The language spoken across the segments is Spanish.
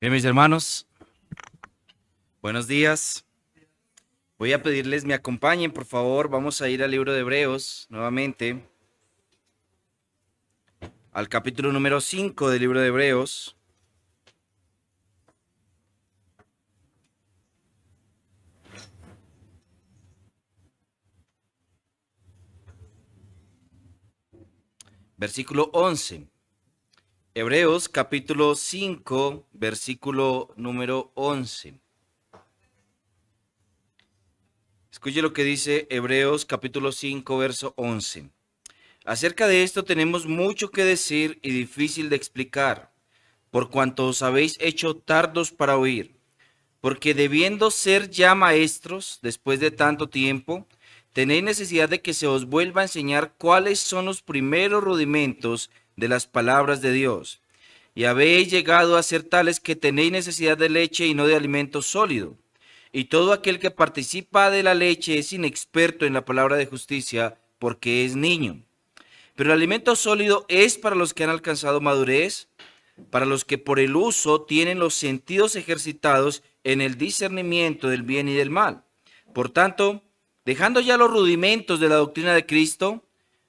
Bien, mis hermanos, buenos días. Voy a pedirles me acompañen, por favor. Vamos a ir al libro de Hebreos nuevamente, al capítulo número 5 del libro de Hebreos. Versículo 11. Hebreos capítulo 5, versículo número 11. Escuche lo que dice Hebreos capítulo 5, verso 11. Acerca de esto tenemos mucho que decir y difícil de explicar, por cuanto os habéis hecho tardos para oír. Porque debiendo ser ya maestros, después de tanto tiempo, tenéis necesidad de que se os vuelva a enseñar cuáles son los primeros rudimentos de las palabras de Dios. Y habéis llegado a ser tales que tenéis necesidad de leche y no de alimento sólido. Y todo aquel que participa de la leche es inexperto en la palabra de justicia, porque es niño. Pero el alimento sólido es para los que han alcanzado madurez, para los que por el uso tienen los sentidos ejercitados en el discernimiento del bien y del mal. Por tanto, dejando ya los rudimentos de la doctrina de Cristo,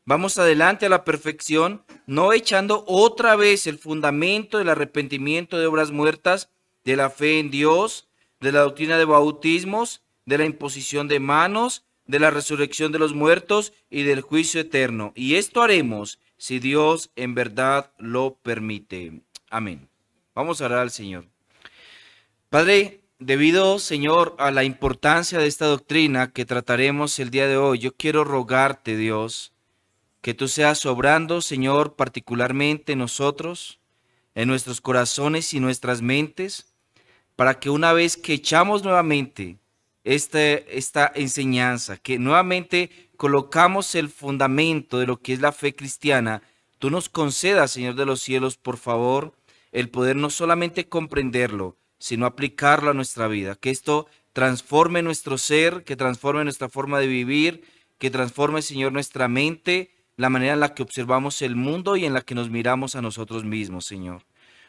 vamos adelante a la perfección, no echando otra vez el fundamento del arrepentimiento de obras muertas, de la fe en Dios, de la doctrina de bautismos, de la imposición de manos, de la resurrección de los muertos y del juicio eterno. Y esto haremos si Dios en verdad lo permite. Amén. Vamos a orar al Señor. Padre, debido, Señor, a la importancia de esta doctrina que trataremos el día de hoy, yo quiero rogarte, Dios, que tú seas obrando, Señor, particularmente en nosotros, en nuestros corazones y nuestras mentes, para que una vez que echamos nuevamente esta enseñanza, que nuevamente colocamos el fundamento de lo que es la fe cristiana, tú nos concedas, Señor de los cielos, por favor, el poder no solamente comprenderlo, sino aplicarlo a nuestra vida, que esto transforme nuestro ser, que transforme nuestra forma de vivir, que transforme, Señor, nuestra mente, la manera en la que observamos el mundo y en la que nos miramos a nosotros mismos, Señor.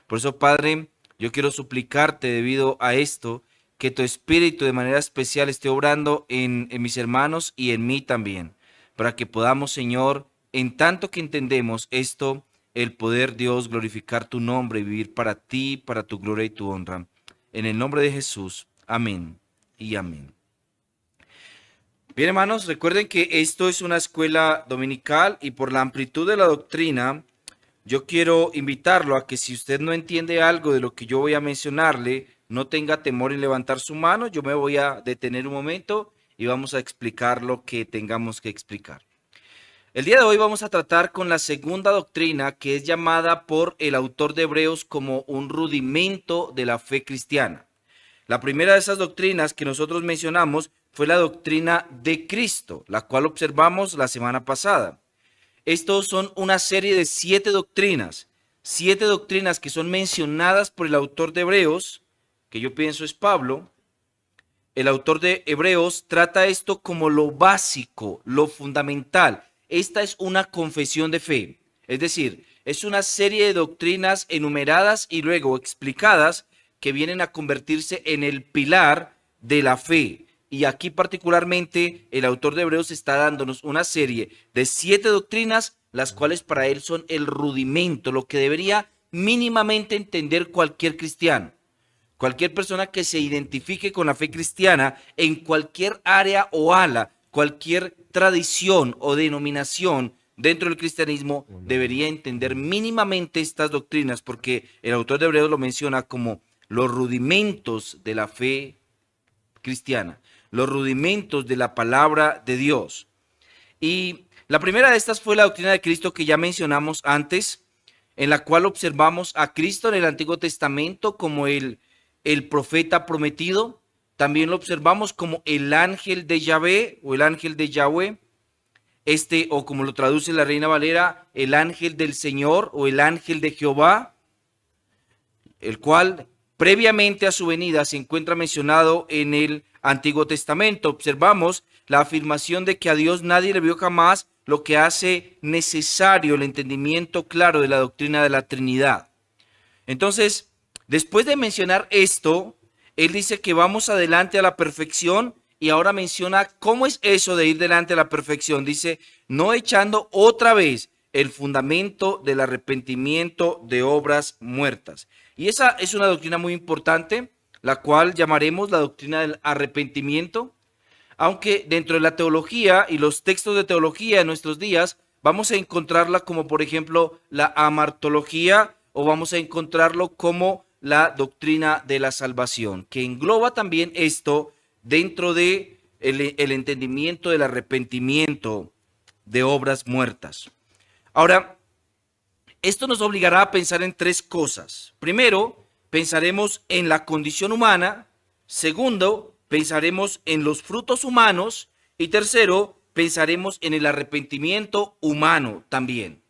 Por eso, Padre, yo quiero suplicarte debido a esto, que tu Espíritu de manera especial esté obrando en mis hermanos y en mí también, para que podamos, Señor, en tanto que entendemos esto, el poder, Dios, glorificar tu nombre y vivir para ti, para tu gloria y tu honra. En el nombre de Jesús, amén y amén. Bien, hermanos, recuerden que esto es una escuela dominical y por la amplitud de la doctrina, yo quiero invitarlo a que si usted no entiende algo de lo que yo voy a mencionarle, no tenga temor en levantar su mano. Yo me voy a detener un momento y vamos a explicar lo que tengamos que explicar. El día de hoy vamos a tratar con la segunda doctrina que es llamada por el autor de Hebreos como un rudimento de la fe cristiana. La primera de esas doctrinas que nosotros mencionamos fue la doctrina de Cristo, la cual observamos la semana pasada. Estos son una serie de siete doctrinas que son mencionadas por el autor de Hebreos, que yo pienso es Pablo. El autor de Hebreos trata esto como lo básico, lo fundamental. Esta es una confesión de fe, es decir, es una serie de doctrinas enumeradas y luego explicadas que vienen a convertirse en el pilar de la fe. Y aquí particularmente el autor de Hebreos está dándonos una serie de siete doctrinas, las cuales para él son el rudimento, lo que debería mínimamente entender cualquier cristiano. Cualquier persona que se identifique con la fe cristiana en cualquier área o ala, cualquier tradición o denominación dentro del cristianismo debería entender mínimamente estas doctrinas, porque el autor de Hebreos lo menciona como los rudimentos de la fe cristiana, los rudimentos de la palabra de Dios. Y la primera de estas fue la doctrina de Cristo que ya mencionamos antes, en la cual observamos a Cristo en el Antiguo Testamento como el profeta prometido. También lo observamos como el ángel de Yahvé o el ángel de Yahweh, o como lo traduce la Reina Valera, el ángel del Señor o el ángel de Jehová, el cual previamente a su venida se encuentra mencionado en el Antiguo Testamento. Observamos la afirmación de que a Dios nadie le vio jamás, lo que hace necesario el entendimiento claro de la doctrina de la Trinidad. Entonces, Después de mencionar esto, él dice que vamos adelante a la perfección y ahora menciona cómo es eso de ir delante a la perfección. Dice, no echando otra vez el fundamento del arrepentimiento de obras muertas. Y esa es una doctrina muy importante, la cual llamaremos la doctrina del arrepentimiento, aunque dentro de la teología y los textos de teología de nuestros días vamos a encontrarla como por ejemplo la amartología o vamos a encontrarlo como la doctrina de la salvación, que engloba también esto dentro de el entendimiento del arrepentimiento de obras muertas. Ahora, esto nos obligará a pensar en tres cosas. Primero, pensaremos en la condición humana. Segundo, pensaremos en los frutos humanos. Y tercero, pensaremos en el arrepentimiento humano también.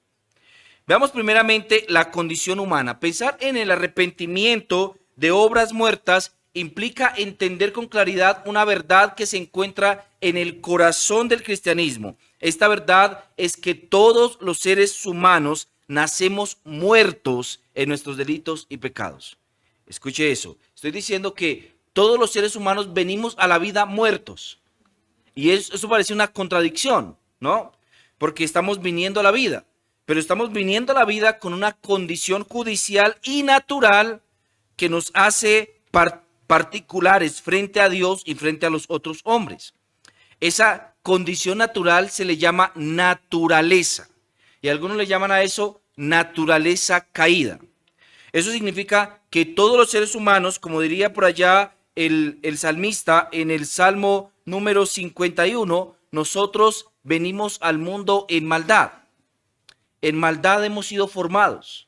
Veamos primeramente la condición humana. Pensar en el arrepentimiento de obras muertas implica entender con claridad una verdad que se encuentra en el corazón del cristianismo. Esta verdad es que todos los seres humanos nacemos muertos en nuestros delitos y pecados. Escuche eso. Estoy diciendo que todos los seres humanos venimos a la vida muertos. Y eso parece una contradicción, ¿no? Porque estamos viniendo a la vida, pero estamos viniendo a la vida con una condición judicial y natural que nos hace particulares frente a Dios y frente a los otros hombres. Esa condición natural se le llama naturaleza. Y algunos le llaman a eso naturaleza caída. Eso significa que todos los seres humanos, como diría por allá el salmista en el Salmo número 51, nosotros venimos al mundo en maldad. En maldad hemos sido formados.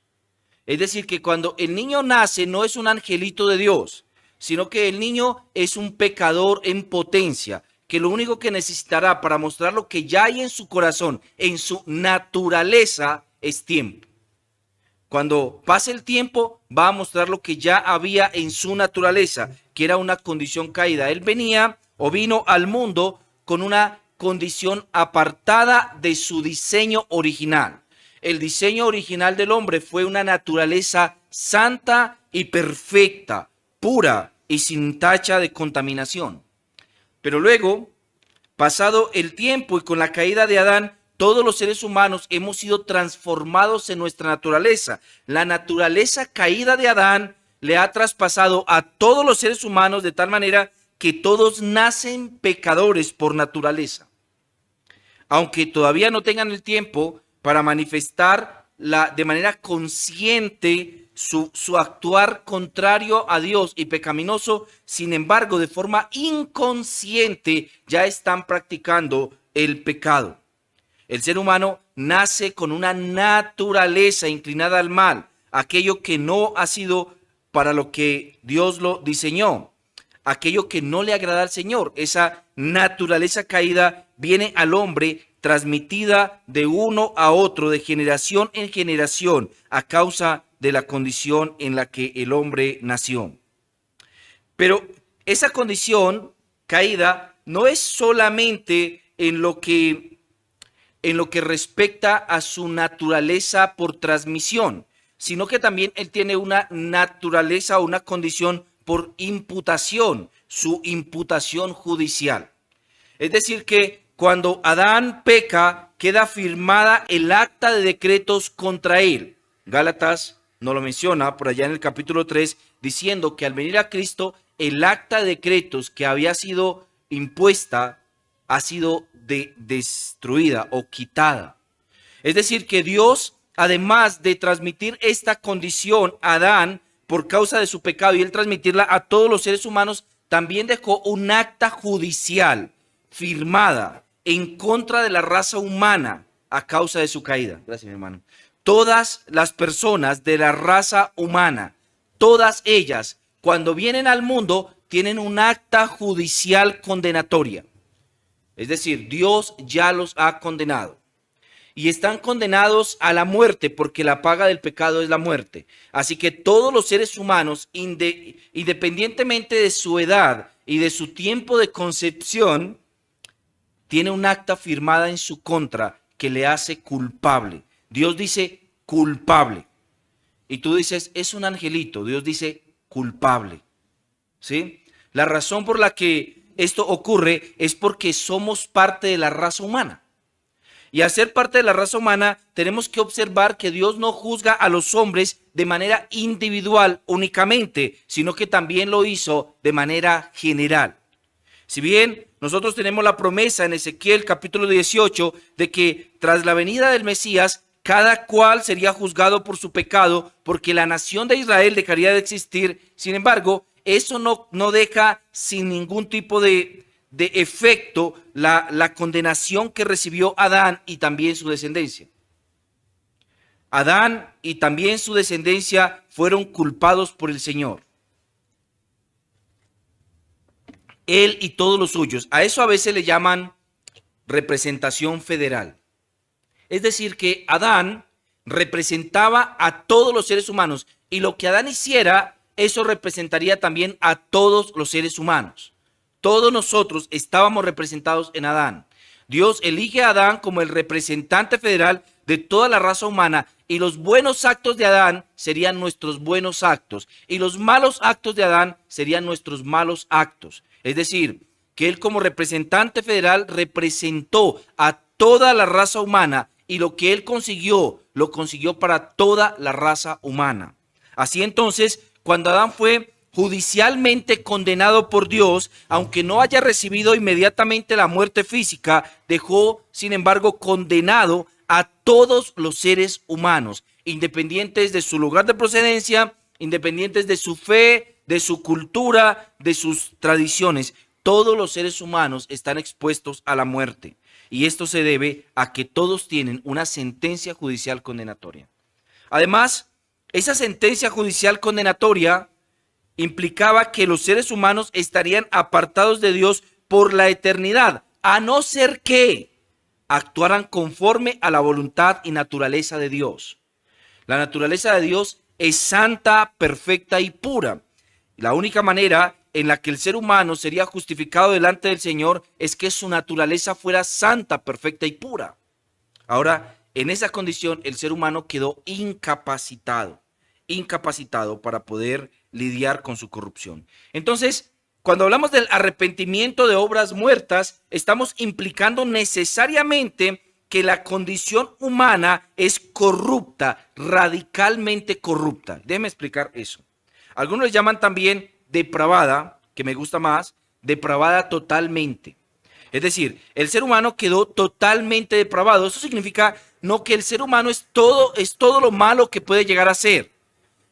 Es decir, que cuando el niño nace no es un angelito de Dios, sino que el niño es un pecador en potencia, que lo único que necesitará para mostrar lo que ya hay en su corazón, en su naturaleza, es tiempo. Cuando pase el tiempo, va a mostrar lo que ya había en su naturaleza, que era una condición caída. Él venía o vino al mundo con una condición apartada de su diseño original. El diseño original del hombre fue una naturaleza santa y perfecta, pura y sin tacha de contaminación. Pero luego, pasado el tiempo y con la caída de Adán, todos los seres humanos hemos sido transformados en nuestra naturaleza. La naturaleza caída de Adán le ha traspasado a todos los seres humanos de tal manera que todos nacen pecadores por naturaleza. Aunque todavía no tengan el tiempo para manifestar de manera consciente su actuar contrario a Dios y pecaminoso, sin embargo, de forma inconsciente ya están practicando el pecado. El ser humano nace con una naturaleza inclinada al mal, aquello que no ha sido para lo que Dios lo diseñó, aquello que no le agrada al Señor. Esa naturaleza caída viene al hombre transmitida de uno a otro, de generación en generación, a causa de la condición en la que el hombre nació. Pero esa condición caída no es solamente en lo que respecta a su naturaleza por transmisión, sino que también él tiene una naturaleza o una condición por imputación, su imputación judicial. Es decir, que cuando Adán peca, queda firmada el acta de decretos contra él. Gálatas nos lo menciona por allá en el capítulo 3, diciendo que al venir a Cristo, el acta de decretos que había sido impuesta ha sido destruida o quitada. Es decir, que Dios, además de transmitir esta condición a Adán por causa de su pecado y él transmitirla a todos los seres humanos, también dejó un acta judicial firmada en contra de la raza humana a causa de su caída. Gracias, mi hermano. Todas las personas de la raza humana, todas ellas, cuando vienen al mundo, tienen un acta judicial condenatoria. Es decir, Dios ya los ha condenado. Y están condenados a la muerte porque la paga del pecado es la muerte. Así que todos los seres humanos, independientemente de su edad y de su tiempo de concepción, tiene un acta firmada en su contra que le hace culpable. Dios dice culpable. Y tú dices, es un angelito. Dios dice culpable. ¿Sí? La razón por la que esto ocurre es porque somos parte de la raza humana. Y al ser parte de la raza humana, tenemos que observar que Dios no juzga a los hombres de manera individual únicamente, sino que también lo hizo de manera general. Si bien nosotros tenemos la promesa en Ezequiel capítulo 18 de que tras la venida del Mesías, cada cual sería juzgado por su pecado, porque la nación de Israel dejaría de existir. Sin embargo, eso no deja sin ningún tipo de efecto la condenación que recibió Adán y también su descendencia. Adán y también su descendencia fueron culpados por el Señor. Él y todos los suyos. A eso a veces le llaman representación federal. Es decir, que Adán representaba a todos los seres humanos y lo que Adán hiciera, eso representaría también a todos los seres humanos. Todos nosotros estábamos representados en Adán. Dios elige a Adán como el representante federal de toda la raza humana y los buenos actos de Adán serían nuestros buenos actos y los malos actos de Adán serían nuestros malos actos. Es decir, que él como representante federal representó a toda la raza humana y lo que él consiguió, lo consiguió para toda la raza humana. Así entonces, cuando Adán fue judicialmente condenado por Dios, aunque no haya recibido inmediatamente la muerte física, dejó, sin embargo, condenado a todos los seres humanos, independientes de su lugar de procedencia, independientes de su fe, de su cultura, de sus tradiciones. Todos los seres humanos están expuestos a la muerte. Y esto se debe a que todos tienen una sentencia judicial condenatoria. Además, esa sentencia judicial condenatoria implicaba que los seres humanos estarían apartados de Dios por la eternidad, a no ser que actuaran conforme a la voluntad y naturaleza de Dios. La naturaleza de Dios es santa, perfecta y pura. La única manera en la que el ser humano sería justificado delante del Señor es que su naturaleza fuera santa, perfecta y pura. Ahora, en esa condición, el ser humano quedó incapacitado para poder lidiar con su corrupción. Entonces, cuando hablamos del arrepentimiento de obras muertas, estamos implicando necesariamente que la condición humana es corrupta, radicalmente corrupta. Déjeme explicar eso. Algunos le llaman también depravada, que me gusta más, depravada totalmente. Es decir, el ser humano quedó totalmente depravado. Eso significa no que el ser humano es todo lo malo que puede llegar a ser.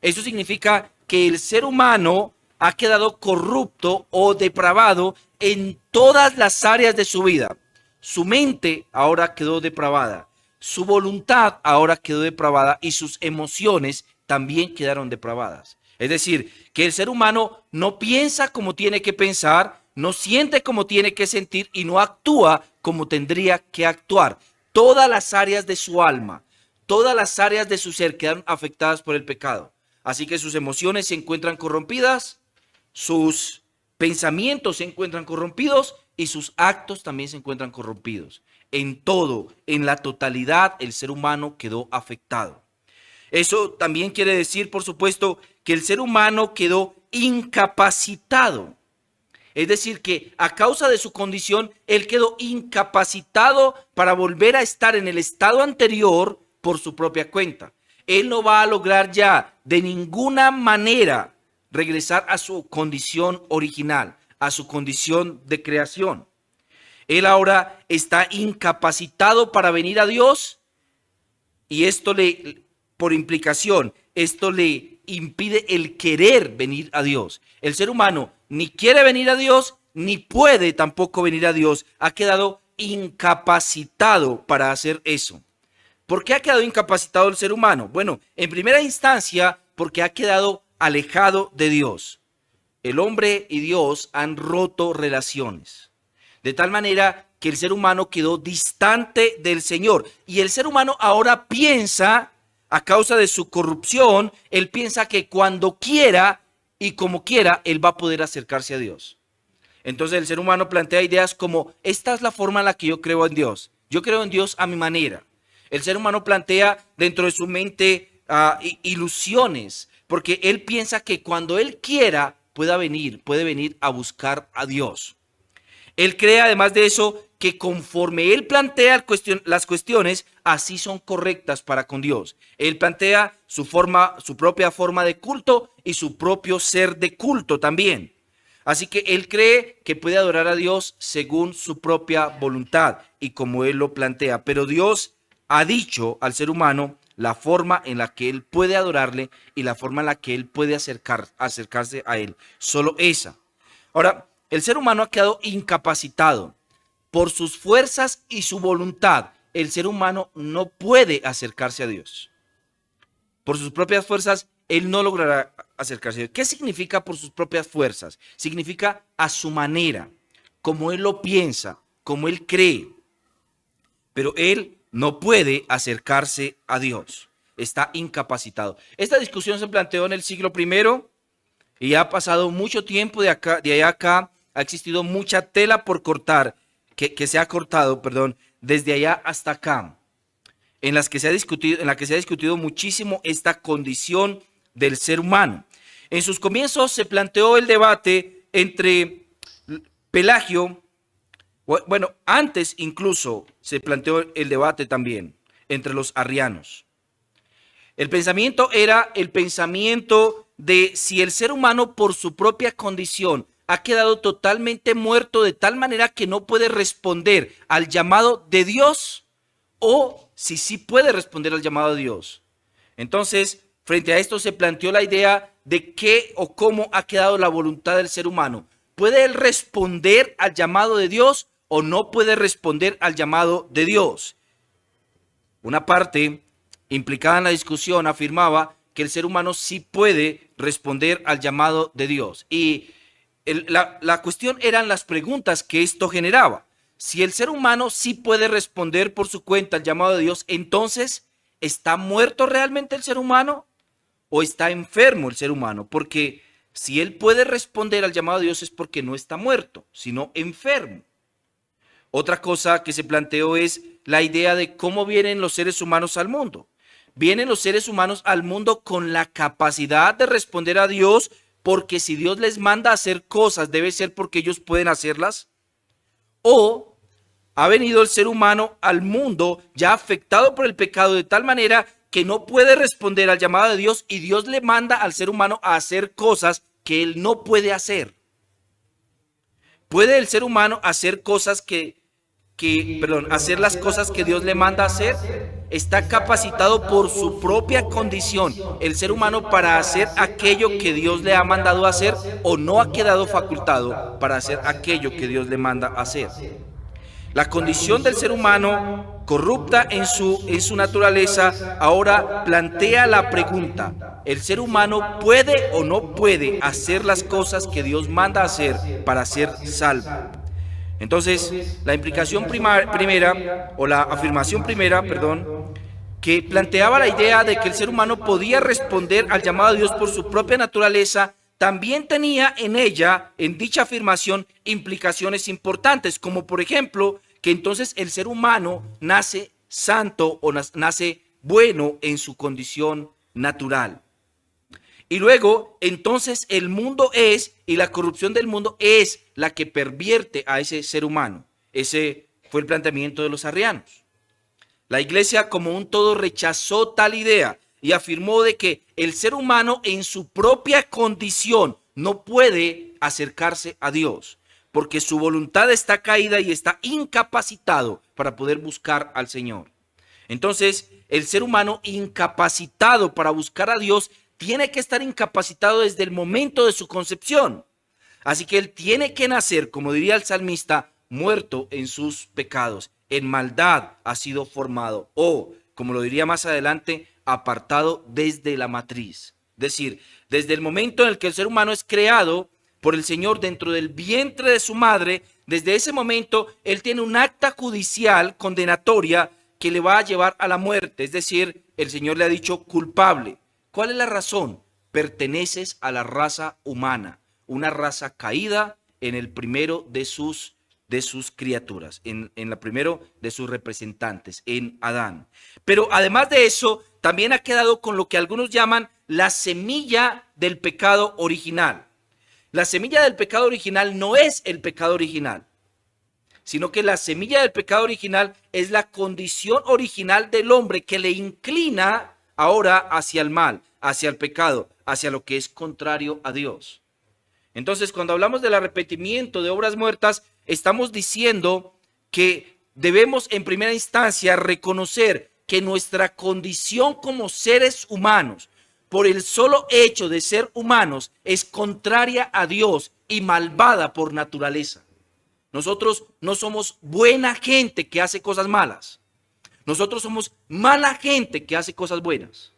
Eso significa que el ser humano ha quedado corrupto o depravado en todas las áreas de su vida. Su mente ahora quedó depravada, su voluntad ahora quedó depravada y sus emociones también quedaron depravadas. Es decir, que el ser humano no piensa como tiene que pensar, no siente como tiene que sentir y no actúa como tendría que actuar. Todas las áreas de su alma, todas las áreas de su ser quedan afectadas por el pecado. Así que sus emociones se encuentran corrompidas, sus pensamientos se encuentran corrompidos y sus actos también se encuentran corrompidos. En todo, en la totalidad, el ser humano quedó afectado. Eso también quiere decir, por supuesto, que el ser humano quedó incapacitado. Es decir, que a causa de su condición, él quedó incapacitado para volver a estar en el estado anterior por su propia cuenta. Él no va a lograr ya de ninguna manera regresar a su condición original, a su condición de creación. Él ahora está incapacitado para venir a Dios y por implicación, esto le impide el querer venir a Dios. El ser humano ni quiere venir a Dios, ni puede tampoco venir a Dios. Ha quedado incapacitado para hacer eso. ¿Por qué ha quedado incapacitado el ser humano? Bueno, en primera instancia, porque ha quedado alejado de Dios. El hombre y Dios han roto relaciones, de tal manera que el ser humano quedó distante del Señor. Y el ser humano ahora piensa, a causa de su corrupción, él piensa que cuando quiera y como quiera, él va a poder acercarse a Dios. Entonces el ser humano plantea ideas como, esta es la forma en la que yo creo en Dios. Yo creo en Dios a mi manera. El ser humano plantea dentro de su mente ilusiones, porque él piensa que cuando él quiera puede venir a buscar a Dios. Él cree además de eso que conforme él plantea las cuestiones, así son correctas para con Dios. Él plantea su propia forma de culto y su propio ser de culto también. Así que él cree que puede adorar a Dios según su propia voluntad y como él lo plantea. Pero Dios ha dicho al ser humano la forma en la que él puede adorarle y la forma en la que él puede acercarse a él. Solo esa. Ahora, el ser humano ha quedado incapacitado por sus fuerzas y su voluntad. El ser humano no puede acercarse a Dios. Por sus propias fuerzas, él no logrará acercarse a Dios. ¿Qué significa por sus propias fuerzas? Significa a su manera, como él lo piensa, como él cree. Pero él no puede acercarse a Dios. Está incapacitado. Esta discusión se planteó en el siglo I y ha pasado mucho tiempo de allá a acá. Ha existido mucha tela por cortar, que se ha cortado, perdón, desde allá hasta acá, en la que se ha discutido muchísimo esta condición del ser humano. En sus comienzos se planteó el debate entre Pelagio, bueno, antes incluso se planteó el debate también entre los arrianos. El pensamiento era el pensamiento de si el ser humano por su propia condición ha quedado totalmente muerto de tal manera que no puede responder al llamado de Dios, o si sí puede responder al llamado de Dios. Entonces, frente a esto se planteó la idea de qué o cómo ha quedado la voluntad del ser humano. ¿Puede él responder al llamado de Dios o no puede responder al llamado de Dios? Una parte implicada en la discusión afirmaba que el ser humano sí puede responder al llamado de Dios. Y la cuestión eran las preguntas que esto generaba. Si el ser humano sí puede responder por su cuenta al llamado de Dios, entonces, ¿está muerto realmente el ser humano o está enfermo el ser humano? Porque si él puede responder al llamado de Dios es porque no está muerto, sino enfermo. Otra cosa que se planteó es la idea de cómo vienen los seres humanos al mundo. Vienen los seres humanos al mundo con la capacidad de responder a Dios, porque si Dios les manda a hacer cosas, debe ser porque ellos pueden hacerlas. O ha venido el ser humano al mundo ya afectado por el pecado de tal manera que no puede responder al llamado de Dios y Dios le manda al ser humano a hacer cosas que él no puede hacer. ¿Puede el ser humano hacer cosas hacer las cosas que Dios le manda a hacer? Está capacitado por su propia condición el ser humano para hacer aquello que Dios le ha mandado a hacer, o no ha quedado facultado para hacer aquello que Dios le manda a hacer. La condición del ser humano, corrupta en su naturaleza, ahora plantea la pregunta: ¿el ser humano puede o no puede hacer las cosas que Dios manda a hacer para ser salvo? Entonces, la implicación primera, o la afirmación primera, perdón, que planteaba la idea de que el ser humano podía responder al llamado de Dios por su propia naturaleza, también tenía en ella, en dicha afirmación, implicaciones importantes, como por ejemplo, que entonces el ser humano nace santo o nace bueno en su condición natural. Y luego, entonces el mundo y la corrupción del mundo es la que pervierte a ese ser humano. Ese fue el planteamiento de los arrianos. La iglesia como un todo rechazó tal idea y afirmó de que el ser humano en su propia condición no puede acercarse a Dios, porque su voluntad está caída y está incapacitado para poder buscar al Señor. Entonces, el ser humano incapacitado para buscar a Dios tiene que estar incapacitado desde el momento de su concepción. Así que él tiene que nacer, como diría el salmista, muerto en sus pecados. En maldad ha sido formado, o, como lo diría más adelante, apartado desde la matriz. Es decir, desde el momento en el que el ser humano es creado por el Señor dentro del vientre de su madre, desde ese momento él tiene un acta judicial condenatoria que le va a llevar a la muerte. Es decir, el Señor le ha dicho culpable. ¿Cuál es la razón? Perteneces a la raza humana, una raza caída en el primero de sus de sus criaturas, en la primero de sus representantes, en Adán. Pero además de eso, también ha quedado con lo que algunos llaman la semilla del pecado original. La semilla del pecado original no es el pecado original, sino que la semilla del pecado original es la condición original del hombre que le inclina ahora hacia el mal, hacia el pecado, hacia lo que es contrario a Dios. Entonces, cuando hablamos del arrepentimiento de obras muertas, estamos diciendo que debemos en primera instancia reconocer que nuestra condición como seres humanos, por el solo hecho de ser humanos, es contraria a Dios y malvada por naturaleza. Nosotros no somos buena gente que hace cosas malas. Nosotros somos mala gente que hace cosas buenas.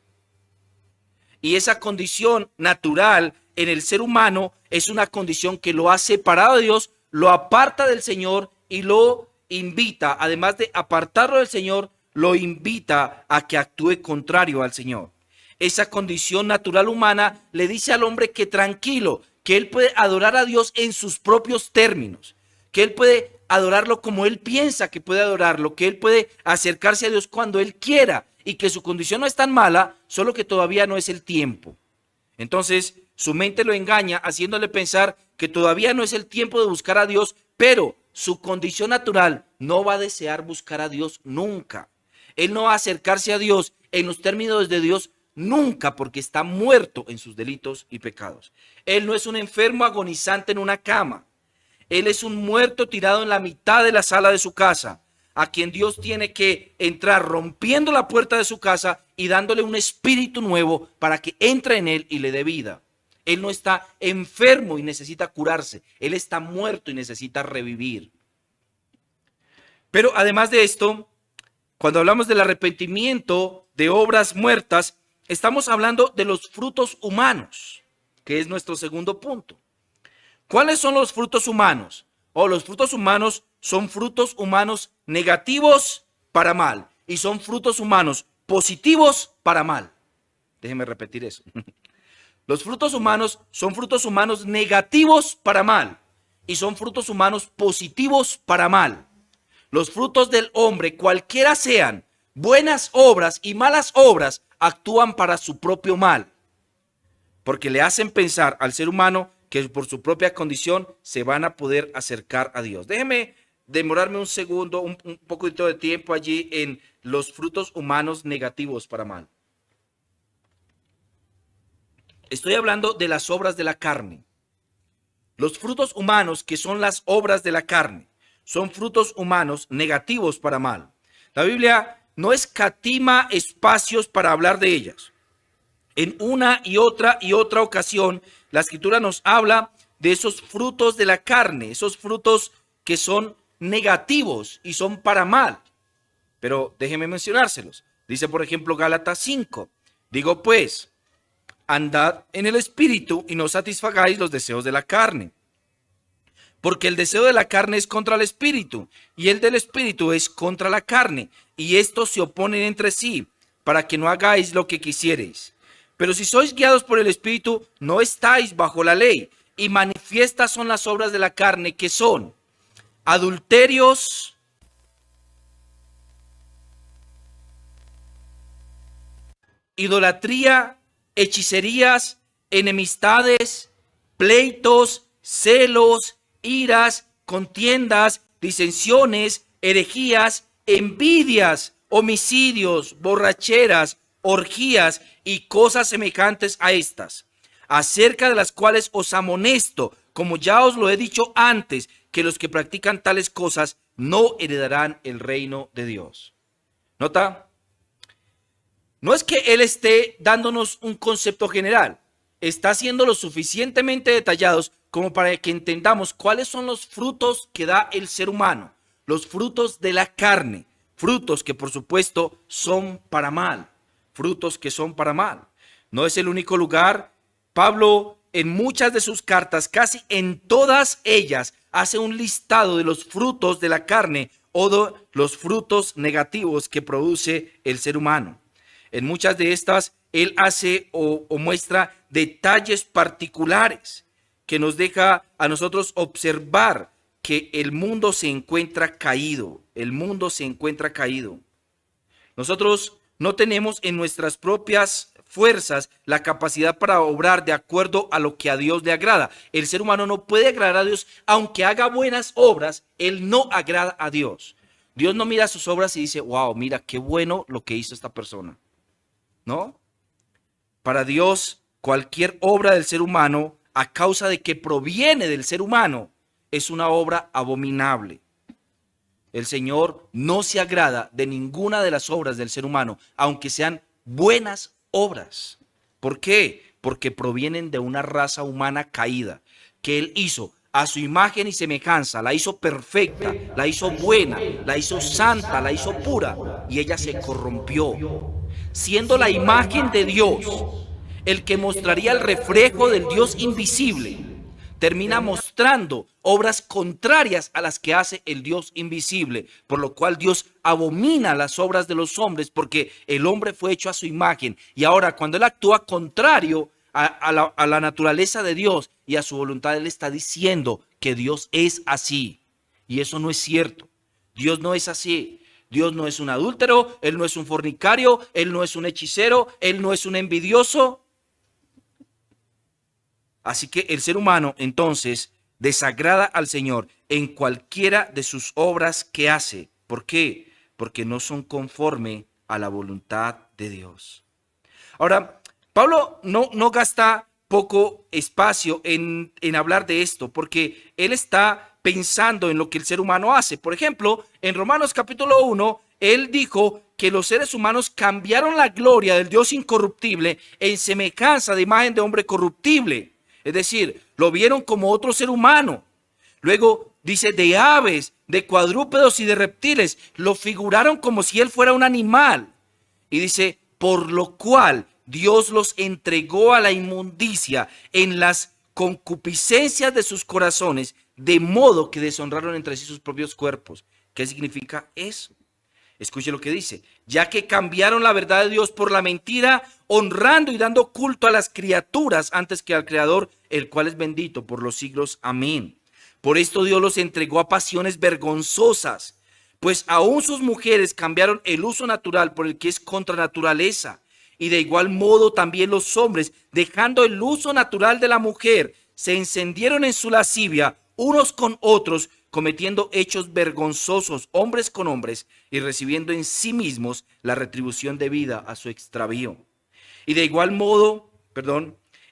Y esa condición natural en el ser humano es una condición que lo ha separado de Dios, lo aparta del Señor y lo invita, además de apartarlo del Señor, lo invita a que actúe contrario al Señor. Esa condición natural humana le dice al hombre que tranquilo, que él puede adorar a Dios en sus propios términos, que él puede adorarlo como él piensa que puede adorarlo, que él puede acercarse a Dios cuando él quiera y que su condición no es tan mala, solo que todavía no es el tiempo. Entonces, su mente lo engaña haciéndole pensar que todavía no es el tiempo de buscar a Dios, pero su condición natural no va a desear buscar a Dios nunca. Él no va a acercarse a Dios en los términos de Dios nunca, porque está muerto en sus delitos y pecados. Él no es un enfermo agonizante en una cama. Él es un muerto tirado en la mitad de la sala de su casa, a quien Dios tiene que entrar rompiendo la puerta de su casa y dándole un espíritu nuevo para que entre en él y le dé vida. Él no está enfermo y necesita curarse. Él está muerto y necesita revivir. Pero además de esto, cuando hablamos del arrepentimiento de obras muertas, estamos hablando de los frutos humanos, que es nuestro segundo punto. ¿Cuáles son los frutos humanos? Los frutos humanos son frutos humanos negativos para mal y son frutos humanos positivos para mal. Déjeme repetir eso. Los frutos humanos son frutos humanos negativos para mal y son frutos humanos positivos para mal. Los frutos del hombre, cualquiera sean, buenas obras y malas obras, actúan para su propio mal, porque le hacen pensar al ser humano que por su propia condición se van a poder acercar a Dios. Déjeme demorarme un segundo, un poquito de tiempo allí en los frutos humanos negativos para mal. Estoy hablando de las obras de la carne. Los frutos humanos, que son las obras de la carne, son frutos humanos negativos para mal. La Biblia no escatima espacios para hablar de ellas. En una y otra ocasión, la Escritura nos habla de esos frutos de la carne, esos frutos que son negativos y son para mal. Pero déjeme mencionárselos. Dice, por ejemplo, Gálatas 5. Digo pues, andad en el Espíritu y no satisfagáis los deseos de la carne. Porque el deseo de la carne es contra el Espíritu y el del Espíritu es contra la carne. Y estos se oponen entre sí para que no hagáis lo que quisiereis. Pero si sois guiados por el Espíritu, no estáis bajo la ley. Y manifiestas son las obras de la carne, que son adulterios, idolatría, hechicerías, enemistades, pleitos, celos, iras, contiendas, disensiones, herejías, envidias, homicidios, borracheras, orgías y cosas semejantes a estas, acerca de las cuales os amonesto, como ya os lo he dicho antes, que los que practican tales cosas no heredarán el reino de Dios. ¿Nota? No es que él esté dándonos un concepto general, está siendo lo suficientemente detallados como para que entendamos cuáles son los frutos que da el ser humano, los frutos de la carne, frutos que por supuesto son para mal, frutos que son para mal. No es el único lugar. Pablo, en muchas de sus cartas, casi en todas ellas, hace un listado de los frutos de la carne o de los frutos negativos que produce el ser humano. En muchas de estas, él hace o muestra detalles particulares que nos deja a nosotros observar que el mundo se encuentra caído. El mundo se encuentra caído. Nosotros no tenemos en nuestras propias fuerzas la capacidad para obrar de acuerdo a lo que a Dios le agrada. El ser humano no puede agradar a Dios, aunque haga buenas obras, él no agrada a Dios. Dios no mira sus obras y dice, wow, mira qué bueno lo que hizo esta persona. ¿No? Para Dios, cualquier obra del ser humano, a causa de que proviene del ser humano, es una obra abominable. El Señor no se agrada de ninguna de las obras del ser humano, aunque sean buenas obras. ¿Por qué? Porque provienen de una raza humana caída, que Él hizo a su imagen y semejanza, la hizo perfecta, la hizo buena, la hizo santa, la hizo pura, y ella se corrompió. Siendo la imagen de Dios, el que mostraría el reflejo del Dios invisible, termina mostrando obras contrarias a las que hace el Dios invisible, por lo cual Dios abomina las obras de los hombres, porque el hombre fue hecho a su imagen, y ahora cuando él actúa contrario a la naturaleza de Dios y a su voluntad, él está diciendo que Dios es así, y eso no es cierto. Dios no es así. Dios no es un adúltero, Él no es un fornicario, Él no es un hechicero, Él no es un envidioso. Así que el ser humano entonces desagrada al Señor en cualquiera de sus obras que hace. ¿Por qué? Porque no son conforme a la voluntad de Dios. Ahora, Pablo no gasta poco espacio en hablar de esto, porque él está pensando en lo que el ser humano hace. Por ejemplo, en Romanos capítulo 1, él dijo que los seres humanos cambiaron la gloria del Dios incorruptible en semejanza de imagen de hombre corruptible. Es decir, lo vieron como otro ser humano. Luego dice de aves, de cuadrúpedos y de reptiles. Lo figuraron como si él fuera un animal. Y dice, por lo cual Dios los entregó a la inmundicia en las concupiscencias de sus corazones, de modo que deshonraron entre sí sus propios cuerpos. ¿Qué significa eso? Escuche lo que dice, ya que cambiaron la verdad de Dios por la mentira, honrando y dando culto a las criaturas antes que al Creador, el cual es bendito por los siglos. Amén. Por esto Dios los entregó a pasiones vergonzosas, pues aún sus mujeres cambiaron el uso natural por el que es contra naturaleza. Y de igual modo también los hombres, dejando el uso natural de la mujer, se encendieron en su lascivia unos con otros, cometiendo hechos vergonzosos hombres con hombres y recibiendo en sí mismos la retribución debida a su extravío. Y de igual modo,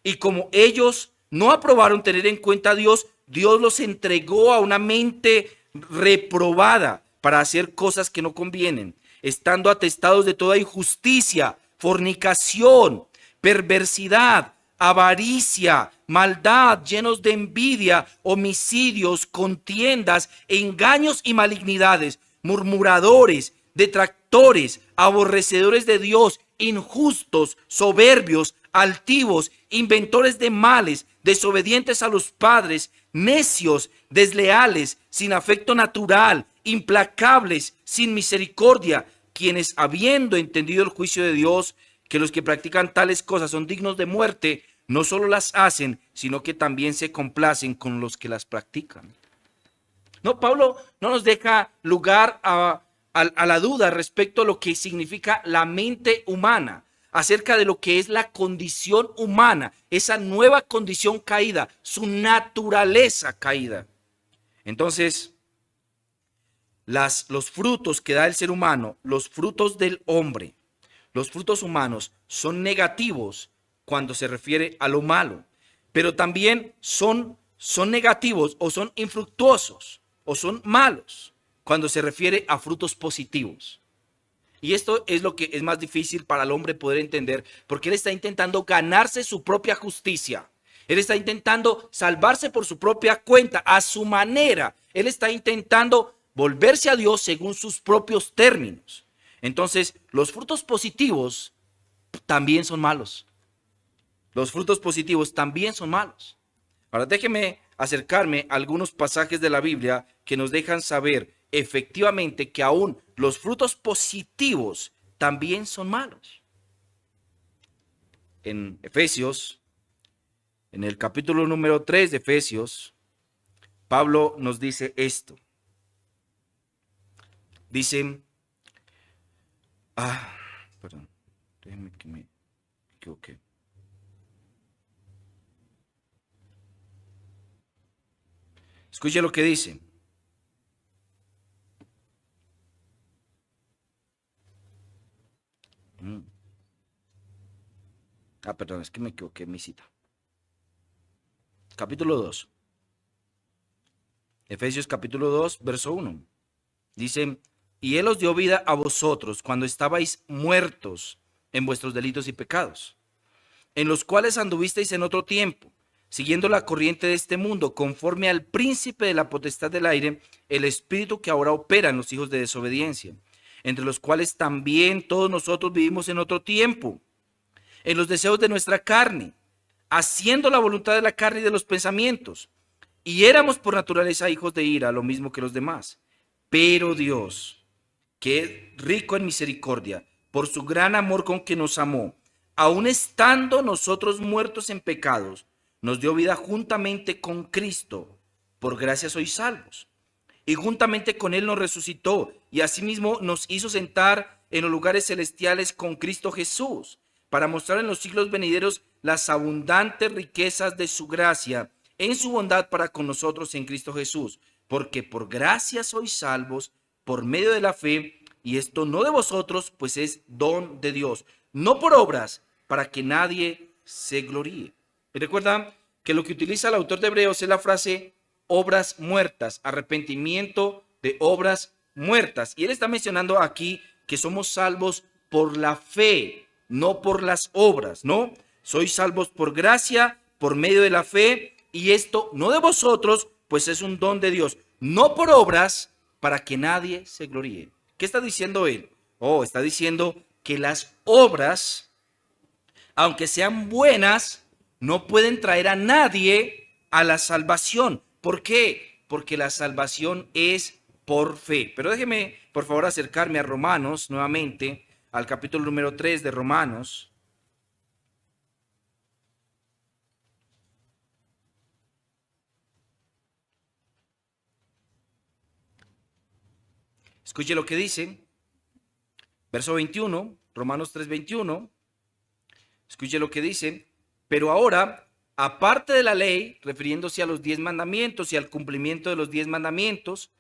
y como ellos no aprobaron tener en cuenta a Dios, Dios los entregó a una mente reprobada para hacer cosas que no convienen, estando atestados de toda injusticia, fornicación, perversidad, avaricia, maldad, llenos de envidia, homicidios, contiendas, engaños y malignidades, murmuradores, detractores, aborrecedores de Dios, injustos, soberbios, altivos, inventores de males, desobedientes a los padres, necios, desleales, sin afecto natural, implacables, sin misericordia, quienes habiendo entendido el juicio de Dios, que los que practican tales cosas son dignos de muerte, no solo las hacen, sino que también se complacen con los que las practican. No, Pablo no nos deja lugar a la duda respecto a lo que significa la mente humana, acerca de lo que es la condición humana, esa nueva condición caída, su naturaleza caída. Entonces, los frutos que da el ser humano, los frutos del hombre, los frutos humanos son negativos cuando se refiere a lo malo, pero también son negativos o son infructuosos o son malos cuando se refiere a frutos positivos. Y esto es lo que es más difícil para el hombre poder entender, porque él está intentando ganarse su propia justicia. Él está intentando salvarse por su propia cuenta, a su manera. Él está intentando volverse a Dios según sus propios términos. Entonces, los frutos positivos también son malos. Los frutos positivos también son malos. Ahora déjeme acercarme a algunos pasajes de la Biblia que nos dejan saber efectivamente que aún los frutos positivos también son malos. En Efesios, en el capítulo número 3 de Efesios, Pablo nos dice esto. Dice, perdón, déjenme que me equivoqué. Escuche lo que dice. Perdón, es que me equivoqué en mi cita. Capítulo 2. Efesios capítulo 2, verso 1. Dice, y Él os dio vida a vosotros cuando estabais muertos en vuestros delitos y pecados, en los cuales anduvisteis en otro tiempo, siguiendo la corriente de este mundo, conforme al príncipe de la potestad del aire, el espíritu que ahora opera en los hijos de desobediencia, entre los cuales también todos nosotros vivimos en otro tiempo, en los deseos de nuestra carne, haciendo la voluntad de la carne y de los pensamientos. Y éramos por naturaleza hijos de ira, lo mismo que los demás. Pero Dios, que es rico en misericordia, por su gran amor con que nos amó, aun estando nosotros muertos en pecados, nos dio vida juntamente con Cristo. Por gracia sois salvos. Y juntamente con Él nos resucitó, y asimismo nos hizo sentar en los lugares celestiales con Cristo Jesús, para mostrar en los siglos venideros las abundantes riquezas de su gracia, en su bondad para con nosotros en Cristo Jesús. Porque por gracia sois salvos, por medio de la fe, y esto no de vosotros, pues es don de Dios, no por obras, para que nadie se gloríe. Y recuerda que lo que utiliza el autor de Hebreos es la frase obras muertas, arrepentimiento de obras muertas. Y él está mencionando aquí que somos salvos por la fe, no por las obras, ¿no? Sois salvos por gracia, por medio de la fe, y esto no de vosotros, pues es un don de Dios, no por obras, para que nadie se gloríe. ¿Qué está diciendo él? Está diciendo que las obras, aunque sean buenas, no pueden traer a nadie a la salvación. ¿Por qué? Porque la salvación es por fe. Pero déjeme, por favor, acercarme a Romanos nuevamente, al capítulo número 3 de Romanos. Escuche lo que dice, verso 21, Romanos 3, 21. Escuche lo que dice, pero ahora, aparte de la ley, refiriéndose a los 10 mandamientos y al cumplimiento de los 10 mandamientos,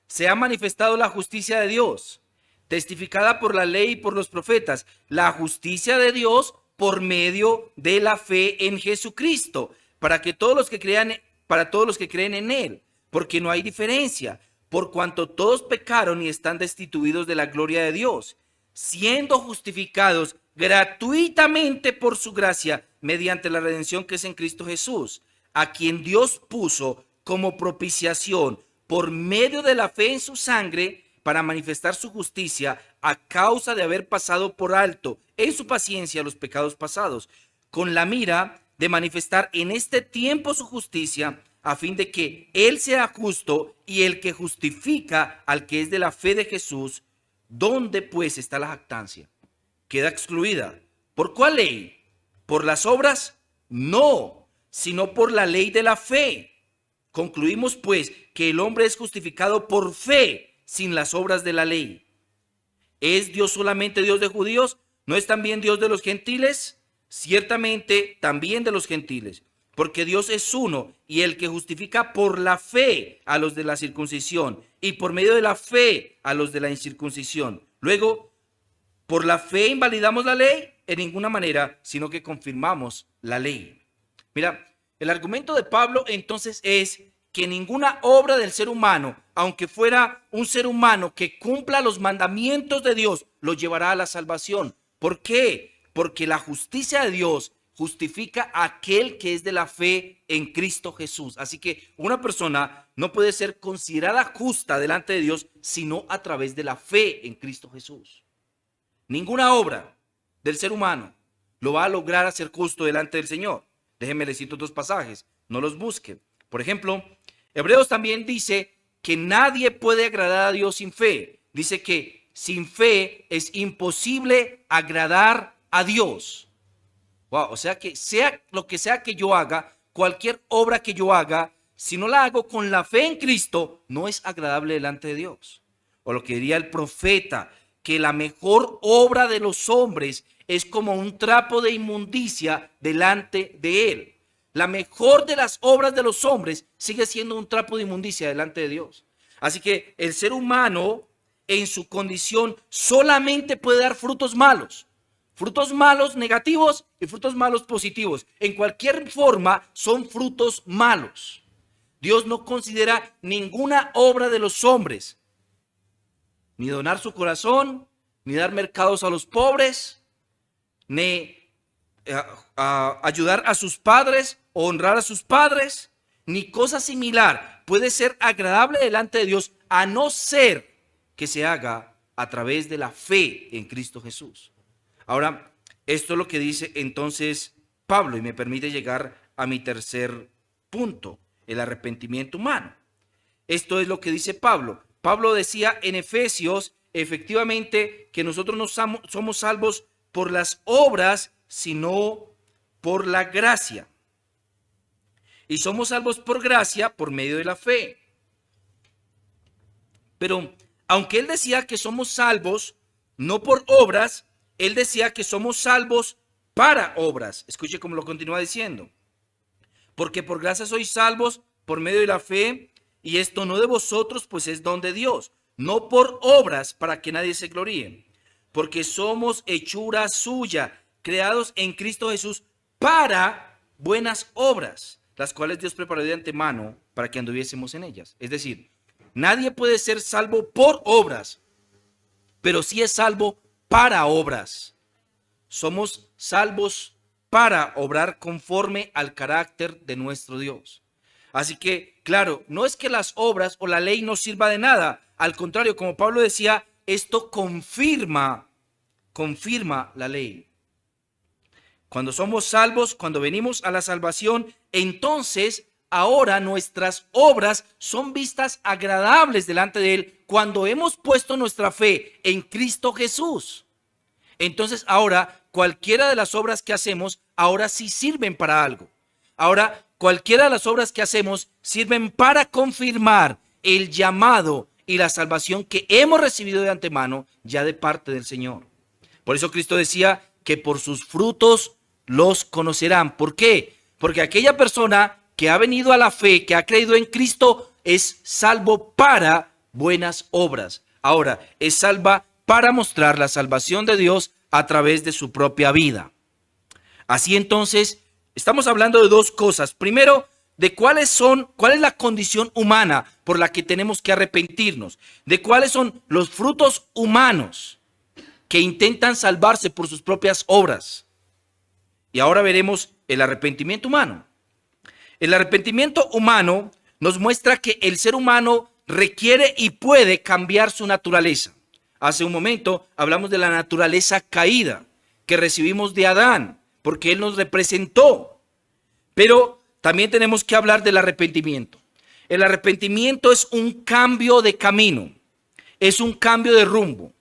se ha manifestado la justicia de Dios, testificada por la ley y por los profetas, la justicia de Dios por medio de la fe en Jesucristo, para todos los que creen en él, porque no hay diferencia, por cuanto todos pecaron y están destituidos de la gloria de Dios, siendo justificados gratuitamente por su gracia mediante la redención que es en Cristo Jesús, a quien Dios puso como propiciación por medio de la fe en su sangre para manifestar su justicia a causa de haber pasado por alto en su paciencia los pecados pasados, con la mira de manifestar en este tiempo su justicia, a fin de que Él sea justo y el que justifica al que es de la fe de Jesús. ¿Dónde pues está la jactancia? Queda excluida. ¿Por cuál ley? ¿Por las obras? No, sino por la ley de la fe. Concluimos pues que el hombre es justificado por fe sin las obras de la ley. ¿Es Dios solamente Dios de judíos? ¿No es también Dios de los gentiles? Ciertamente también de los gentiles, porque Dios es uno, y el que justifica por la fe a los de la circuncisión y por medio de la fe a los de la incircuncisión. Luego, ¿por la fe invalidamos la ley? En ninguna manera, sino que confirmamos la ley. Mira, el argumento de Pablo entonces es que ninguna obra del ser humano, aunque fuera un ser humano que cumpla los mandamientos de Dios, lo llevará a la salvación. ¿Por qué? Porque la justicia de Dios justifica a aquel que es de la fe en Cristo Jesús. Así que una persona no puede ser considerada justa delante de Dios sino a través de la fe en Cristo Jesús. Ninguna obra del ser humano lo va a lograr hacer justo delante del Señor. Déjenme les cito dos pasajes, no los busquen. Por ejemplo, Hebreos también dice que nadie puede agradar a Dios sin fe. Dice que sin fe es imposible agradar a Dios. Wow, o sea que sea lo que sea que yo haga, cualquier obra que yo haga, si no la hago con la fe en Cristo, no es agradable delante de Dios. O lo que diría el profeta, que la mejor obra de los hombres es como un trapo de inmundicia delante de Él. La mejor de las obras de los hombres sigue siendo un trapo de inmundicia delante de Dios. Así que el ser humano en su condición solamente puede dar frutos malos negativos y frutos malos positivos. En cualquier forma son frutos malos. Dios no considera ninguna obra de los hombres, ni donar su corazón, ni dar mercados a los pobres, ni ayudar a sus padres o honrar a sus padres, ni cosa similar puede ser agradable delante de Dios, a no ser que se haga a través de la fe en Cristo Jesús. Ahora, esto es lo que dice entonces Pablo, y me permite llegar a mi tercer punto, el arrepentimiento humano. Esto es lo que dice Pablo. Pablo decía en Efesios, efectivamente, que nosotros no somos salvos por las obras, sino por la gracia. Y somos salvos por gracia por medio de la fe. Pero aunque él decía que somos salvos no por obras, él decía que somos salvos para obras. Escuche cómo lo continúa diciendo. Porque por gracia sois salvos por medio de la fe, y esto no de vosotros, pues es don de Dios, no por obras para que nadie se gloríe. Porque somos hechura suya, creados en Cristo Jesús para buenas obras, las cuales Dios preparó de antemano para que anduviésemos en ellas. Es decir, nadie puede ser salvo por obras, pero sí es salvo para obras. Somos salvos para obrar conforme al carácter de nuestro Dios. Así que, claro, no es que las obras o la ley no sirva de nada. Al contrario, como Pablo decía, esto confirma la ley. Cuando somos salvos, cuando venimos a la salvación, entonces ahora nuestras obras son vistas agradables delante de Él cuando hemos puesto nuestra fe en Cristo Jesús. Entonces ahora cualquiera de las obras que hacemos ahora sí sirven para algo. Ahora cualquiera de las obras que hacemos sirven para confirmar el llamado y la salvación que hemos recibido de antemano ya de parte del Señor. Por eso Cristo decía que por sus frutos los conocerán. ¿Por qué? Porque aquella persona que ha venido a la fe, que ha creído en Cristo, es salvo para buenas obras. Ahora, es salva para mostrar la salvación de Dios a través de su propia vida. Así entonces, estamos hablando de dos cosas. Primero, de cuál es la condición humana por la que tenemos que arrepentirnos, de cuáles son los frutos humanos que intentan salvarse por sus propias obras. Y ahora veremos el arrepentimiento humano. El arrepentimiento humano nos muestra que el ser humano requiere y puede cambiar su naturaleza. Hace un momento hablamos de la naturaleza caída que recibimos de Adán, porque él nos representó. Pero también tenemos que hablar del arrepentimiento. El arrepentimiento es un cambio de camino, es un cambio de rumbo,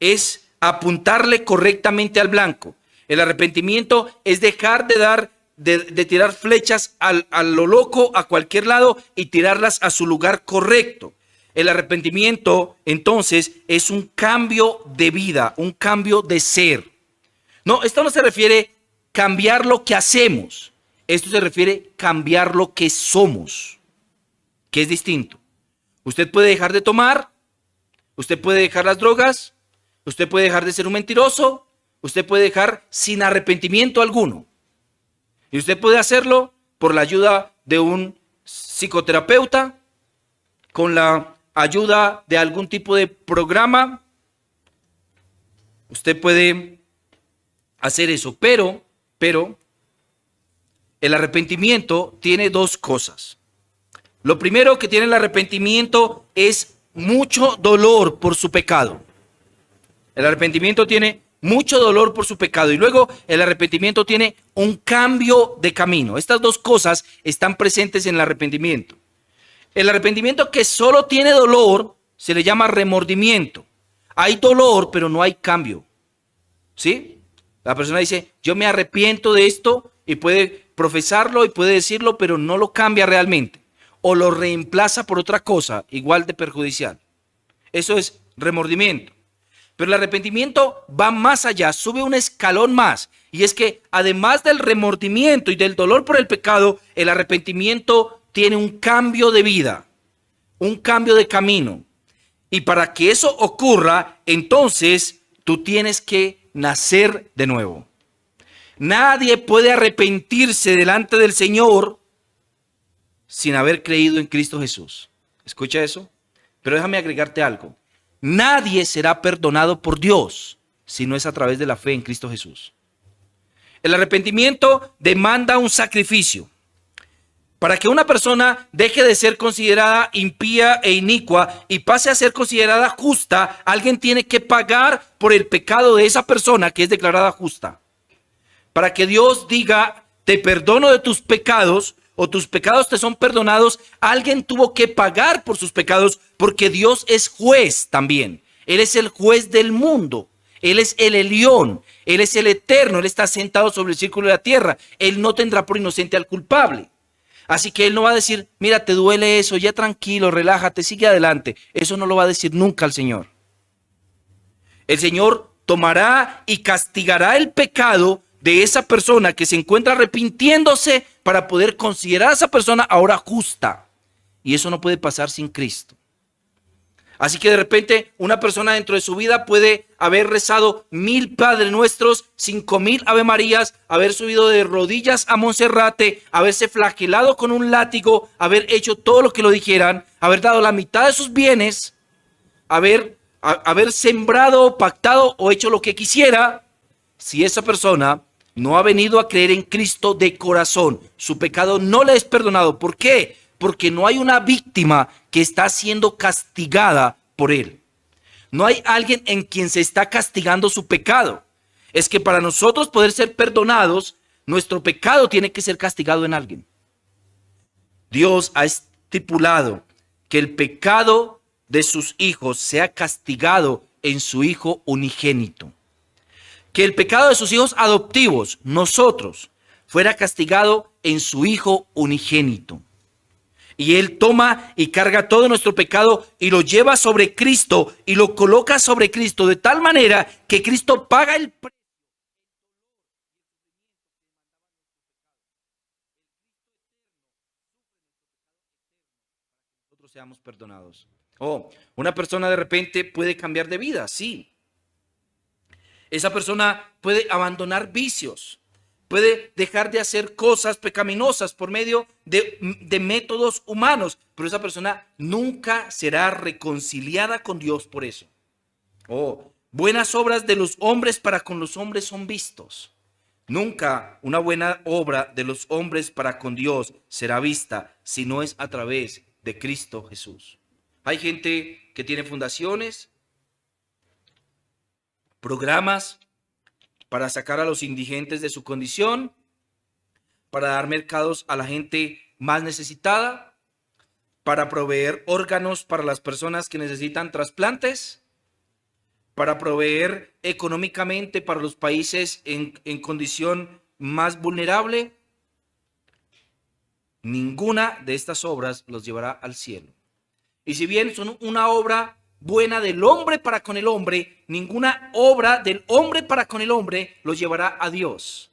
es apuntarle correctamente al blanco. El arrepentimiento es dejar de tirar flechas a lo loco a cualquier lado y tirarlas a su lugar correcto. El arrepentimiento entonces es un cambio de vida, un cambio de ser. No, esto no se refiere cambiar lo que hacemos, esto se refiere cambiar lo que somos, que es distinto. Usted puede dejar de tomar, usted puede dejar las drogas, usted puede dejar de ser un mentiroso, usted puede dejar sin arrepentimiento alguno. Y usted puede hacerlo por la ayuda de un psicoterapeuta, con la ayuda de algún tipo de programa. Usted puede hacer eso, pero el arrepentimiento tiene dos cosas. Lo primero que tiene el arrepentimiento es mucho dolor por su pecado. El arrepentimiento tiene mucho dolor por su pecado y luego el arrepentimiento tiene un cambio de camino. Estas dos cosas están presentes en el arrepentimiento. El arrepentimiento que solo tiene dolor se le llama remordimiento. Hay dolor, pero no hay cambio. ¿Sí? La persona dice, yo me arrepiento de esto y puede profesarlo y puede decirlo, pero no lo cambia realmente. o lo reemplaza por otra cosa igual de perjudicial. Eso es remordimiento. Pero el arrepentimiento va más allá, sube un escalón más. Y es que además del remordimiento y del dolor por el pecado, el arrepentimiento tiene un cambio de vida, un cambio de camino. Y para que eso ocurra, entonces tú tienes que nacer de nuevo. Nadie puede arrepentirse delante del Señor sin haber creído en Cristo Jesús. ¿Escucha eso? Pero déjame agregarte algo. Nadie será perdonado por Dios si no es a través de la fe en Cristo Jesús. El arrepentimiento demanda un sacrificio. Para que una persona deje de ser considerada impía e inicua y pase a ser considerada justa, alguien tiene que pagar por el pecado de esa persona que es declarada justa. Para que Dios diga, te perdono de tus pecados, o tus pecados te son perdonados, alguien tuvo que pagar por sus pecados, porque Dios es juez también. Él es el juez del mundo. Él es el Elión. Él es el eterno. Él está sentado sobre el círculo de la tierra. Él no tendrá por inocente al culpable. Así que Él no va a decir, mira, te duele eso, ya tranquilo, relájate, sigue adelante. Eso no lo va a decir nunca el Señor. El Señor tomará y castigará el pecado de esa persona que se encuentra arrepintiéndose para poder considerar a esa persona ahora justa. Y eso no puede pasar sin Cristo. Así que de repente una persona dentro de su vida puede haber rezado 1000 Padres Nuestros, 5000 Ave Marías, haber subido de rodillas a Monserrate, haberse flagelado con un látigo, haber hecho todo lo que lo dijeran, haber dado la mitad de sus bienes, haber sembrado, pactado o hecho lo que quisiera. Si esa persona no ha venido a creer en Cristo de corazón, su pecado no le es perdonado. ¿Por qué? Porque no hay una víctima que está siendo castigada por él. No hay alguien en quien se está castigando su pecado. Es que para nosotros poder ser perdonados, nuestro pecado tiene que ser castigado en alguien. Dios ha estipulado que el pecado de sus hijos sea castigado en su Hijo unigénito. Que el pecado de sus hijos adoptivos, nosotros, fuera castigado en su Hijo unigénito. Y Él toma y carga todo nuestro pecado y lo lleva sobre Cristo y lo coloca sobre Cristo de tal manera que Cristo paga el precio. Nosotros seamos perdonados. Una persona de repente puede cambiar de vida, sí. Esa persona puede abandonar vicios, puede dejar de hacer cosas pecaminosas por medio de métodos humanos, pero esa persona nunca será reconciliada con Dios por eso. Buenas obras de los hombres para con los hombres son vistos. Nunca una buena obra de los hombres para con Dios será vista si no es a través de Cristo Jesús. Hay gente que tiene fundaciones, programas para sacar a los indigentes de su condición, para dar mercados a la gente más necesitada, para proveer órganos para las personas que necesitan trasplantes, para proveer económicamente para los países en condición más vulnerable. Ninguna de estas obras los llevará al cielo. Y si bien son una obra buena del hombre para con el hombre, ninguna obra del hombre para con el hombre los llevará a Dios.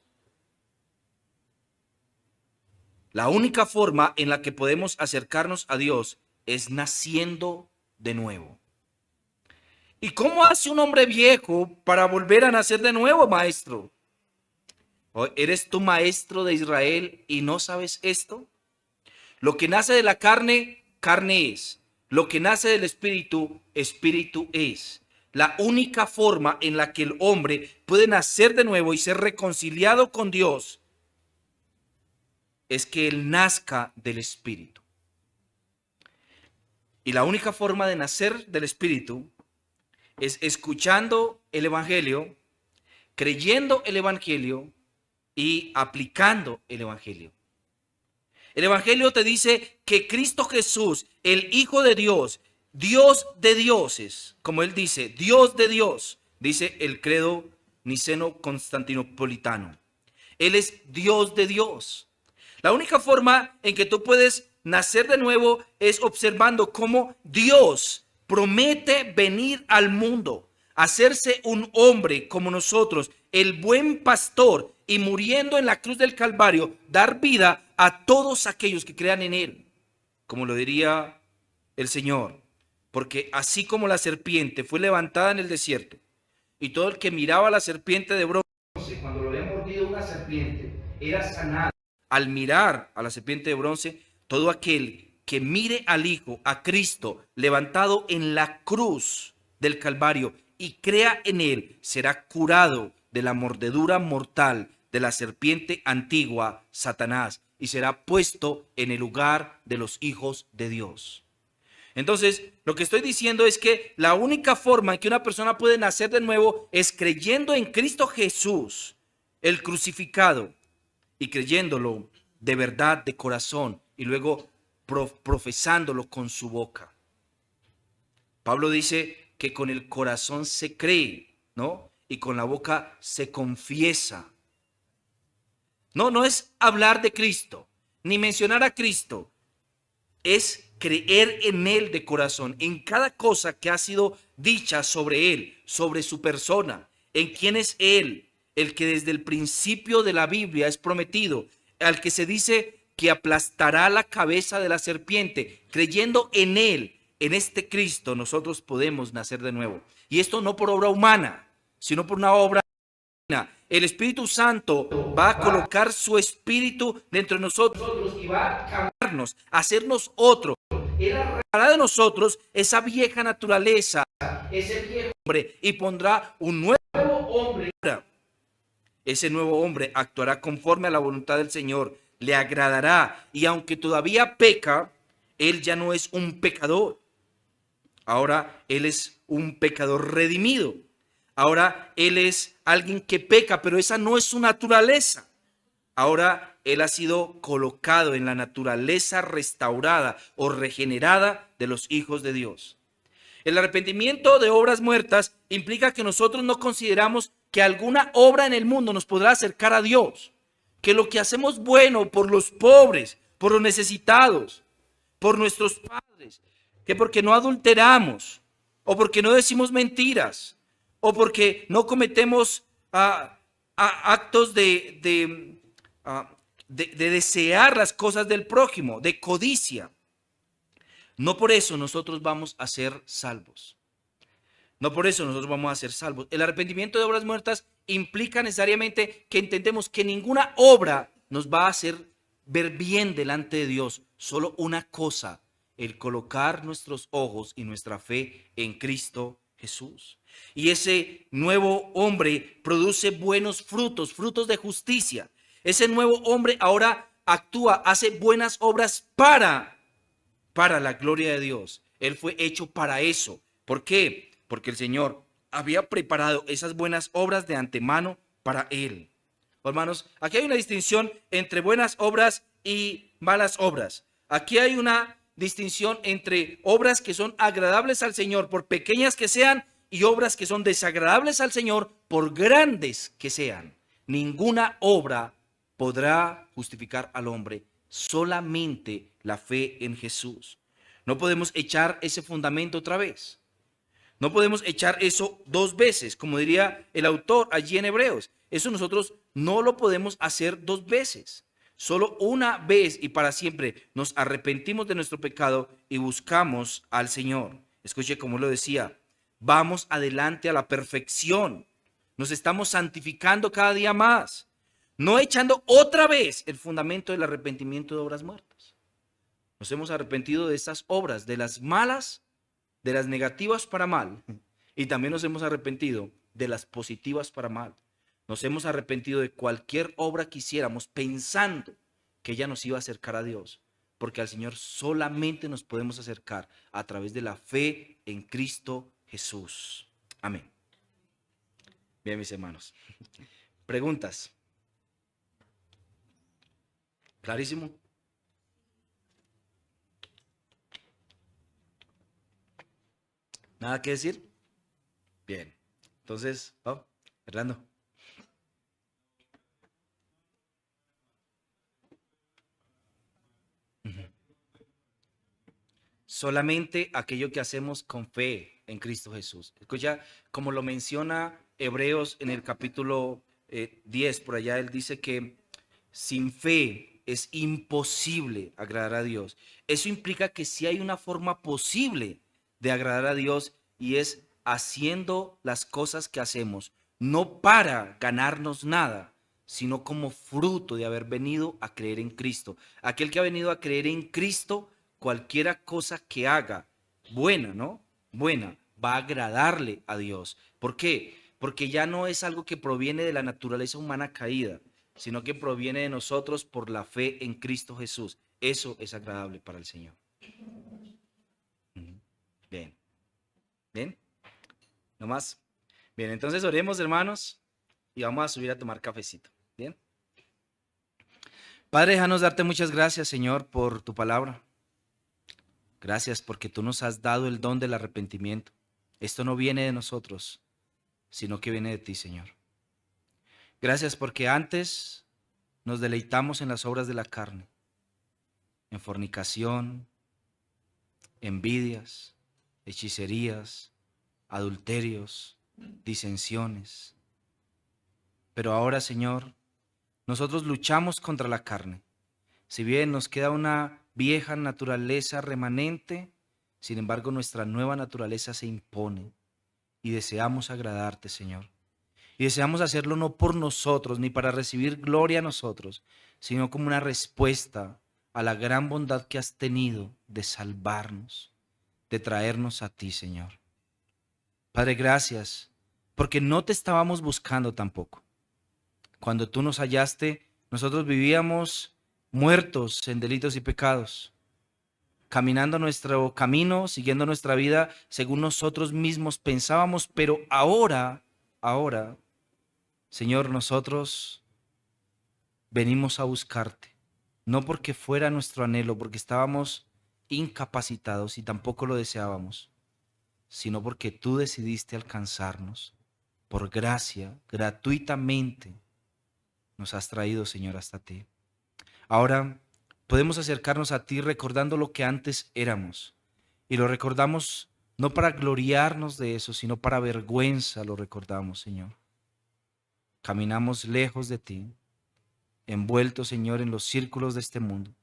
La única forma en la que podemos acercarnos a Dios es naciendo de nuevo. ¿Y cómo hace un hombre viejo para volver a nacer de nuevo, maestro? ¿Eres tú maestro de Israel y no sabes esto? Lo que nace de la carne, carne es. Lo que nace del espíritu, espíritu es. La única forma en la que el hombre puede nacer de nuevo y ser reconciliado con Dios es que él nazca del espíritu. Y la única forma de nacer del espíritu es escuchando el evangelio, creyendo el evangelio y aplicando el evangelio. El evangelio te dice que Cristo Jesús, el Hijo de Dios, Dios de dioses, como él dice, Dios de Dios, dice el credo niceno-constantinopolitano. Él es Dios de Dios. La única forma en que tú puedes nacer de nuevo es observando cómo Dios promete venir al mundo, hacerse un hombre como nosotros, el buen pastor, y muriendo en la cruz del Calvario, dar vida a todos aquellos que crean en él, como lo diría el Señor. Porque así como la serpiente fue levantada en el desierto, y todo el que miraba a la serpiente de bronce, cuando lo había mordido una serpiente, era sanado. Al mirar a la serpiente de bronce, todo aquel que mire al Hijo, a Cristo, levantado en la cruz del Calvario y crea en él, será curado de la mordedura mortal de la serpiente antigua, Satanás, y será puesto en el lugar de los hijos de Dios. Entonces, lo que estoy diciendo es que la única forma en que una persona puede nacer de nuevo es creyendo en Cristo Jesús, el crucificado, y creyéndolo de verdad, de corazón, y luego profesándolo con su boca. Pablo dice que con el corazón se cree, ¿no? Y con la boca se confiesa. No es hablar de Cristo, ni mencionar a Cristo. Es creer en él de corazón, en cada cosa que ha sido dicha sobre él, sobre su persona, en quién es él, el que desde el principio de la Biblia es prometido, al que se dice que aplastará la cabeza de la serpiente. Creyendo en él, en este Cristo, nosotros podemos nacer de nuevo. Y esto no por obra humana, sino por una obra divina. El Espíritu Santo va a colocar su espíritu dentro de nosotros y va a cambiarnos, a hacernos otro. Él arrancará de nosotros esa vieja naturaleza, ese viejo hombre, y pondrá un nuevo hombre. Ese nuevo hombre actuará conforme a la voluntad del Señor, le agradará, y aunque todavía peca, él ya no es un pecador. Ahora él es un pecador redimido. Ahora él es alguien que peca, pero esa no es su naturaleza. Ahora él ha sido colocado en la naturaleza restaurada o regenerada de los hijos de Dios. El arrepentimiento de obras muertas implica que nosotros no consideramos que alguna obra en el mundo nos podrá acercar a Dios, que lo que hacemos bueno por los pobres, por los necesitados, por nuestros padres, que porque no adulteramos, o porque no decimos mentiras, o porque no cometemos actos de desear las cosas del prójimo, de codicia. No por eso nosotros vamos a ser salvos. No por eso nosotros vamos a ser salvos. El arrepentimiento de obras muertas implica necesariamente que entendemos que ninguna obra nos va a hacer ver bien delante de Dios. Solo una cosa, el colocar nuestros ojos y nuestra fe en Cristo Jesús. Y ese nuevo hombre produce buenos frutos, frutos de justicia. Ese nuevo hombre ahora actúa, hace buenas obras para la gloria de Dios. Él fue hecho para eso. ¿Por qué? Porque el Señor había preparado esas buenas obras de antemano para él. Hermanos, aquí hay una distinción entre buenas obras y malas obras. Aquí hay una distinción entre obras que son agradables al Señor, por pequeñas que sean, y obras que son desagradables al Señor, por grandes que sean. Ninguna obra podrá justificar al hombre, solamente la fe en Jesús. No podemos echar ese fundamento otra vez. No podemos echar eso dos veces, como diría el autor allí en Hebreos. Eso nosotros no lo podemos hacer dos veces. Solo una vez y para siempre nos arrepentimos de nuestro pecado y buscamos al Señor. Escuche como lo decía, vamos adelante a la perfección. Nos estamos santificando cada día más. No echando otra vez el fundamento del arrepentimiento de obras muertas. Nos hemos arrepentido de esas obras, de las malas, de las negativas para mal, y también nos hemos arrepentido de las positivas para mal. Nos hemos arrepentido de cualquier obra que hiciéramos pensando que ella nos iba a acercar a Dios, porque al Señor solamente nos podemos acercar a través de la fe en Cristo Jesús. Amén. Bien, mis hermanos. Preguntas. ¿Clarísimo? ¿Nada que decir? Bien. Entonces, Fernando. solamente aquello que hacemos con fe en Cristo Jesús. Escucha, como lo menciona Hebreos en el capítulo 10, por allá él dice que sin fe es imposible agradar a Dios. Eso implica que sí hay una forma posible de agradar a Dios y es haciendo las cosas que hacemos, no para ganarnos nada, sino como fruto de haber venido a creer en Cristo. Aquel que ha venido a creer en Cristo, cualquiera cosa que haga, buena, ¿no? Buena, va a agradarle a Dios. ¿Por qué? Porque ya no es algo que proviene de la naturaleza humana caída, sino que proviene de nosotros por la fe en Cristo Jesús. Eso es agradable para el Señor. Bien, bien, no más. Bien, entonces oremos, hermanos, y vamos a subir a tomar cafecito. Bien. Padre, déjanos darte muchas gracias, Señor, por tu palabra. Gracias porque tú nos has dado el don del arrepentimiento. Esto no viene de nosotros, sino que viene de ti, Señor. Gracias porque antes nos deleitamos en las obras de la carne, en fornicación, envidias, hechicerías, adulterios, disensiones. Pero ahora, Señor, nosotros luchamos contra la carne. Si bien nos queda una vieja naturaleza remanente, sin embargo nuestra nueva naturaleza se impone y deseamos agradarte, Señor. Y deseamos hacerlo no por nosotros ni para recibir gloria a nosotros, sino como una respuesta a la gran bondad que has tenido de salvarnos, de traernos a ti, Señor. Padre, gracias, porque no te estábamos buscando tampoco. Cuando tú nos hallaste, nosotros vivíamos muertos en delitos y pecados, caminando nuestro camino, siguiendo nuestra vida según nosotros mismos pensábamos, pero ahora, Señor, nosotros venimos a buscarte, no porque fuera nuestro anhelo, porque estábamos incapacitados y tampoco lo deseábamos, sino porque tú decidiste alcanzarnos por gracia, gratuitamente nos has traído, Señor, hasta ti. Ahora podemos acercarnos a ti recordando lo que antes éramos. Y lo recordamos no para gloriarnos de eso, sino para vergüenza lo recordamos, Señor. Caminamos lejos de ti, envueltos, Señor, en los círculos de este mundo.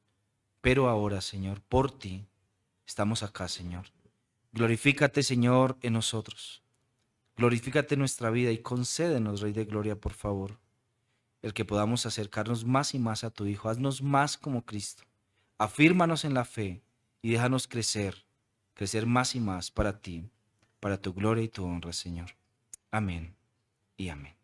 Pero ahora, Señor, por ti estamos acá, Señor. Glorifícate, Señor, en nosotros. Glorifícate en nuestra vida y concédenos, Rey de Gloria, por favor, el que podamos acercarnos más y más a tu Hijo. Haznos más como Cristo. Afírmanos en la fe y déjanos crecer más y más para ti, para tu gloria y tu honra, Señor. Amén y amén.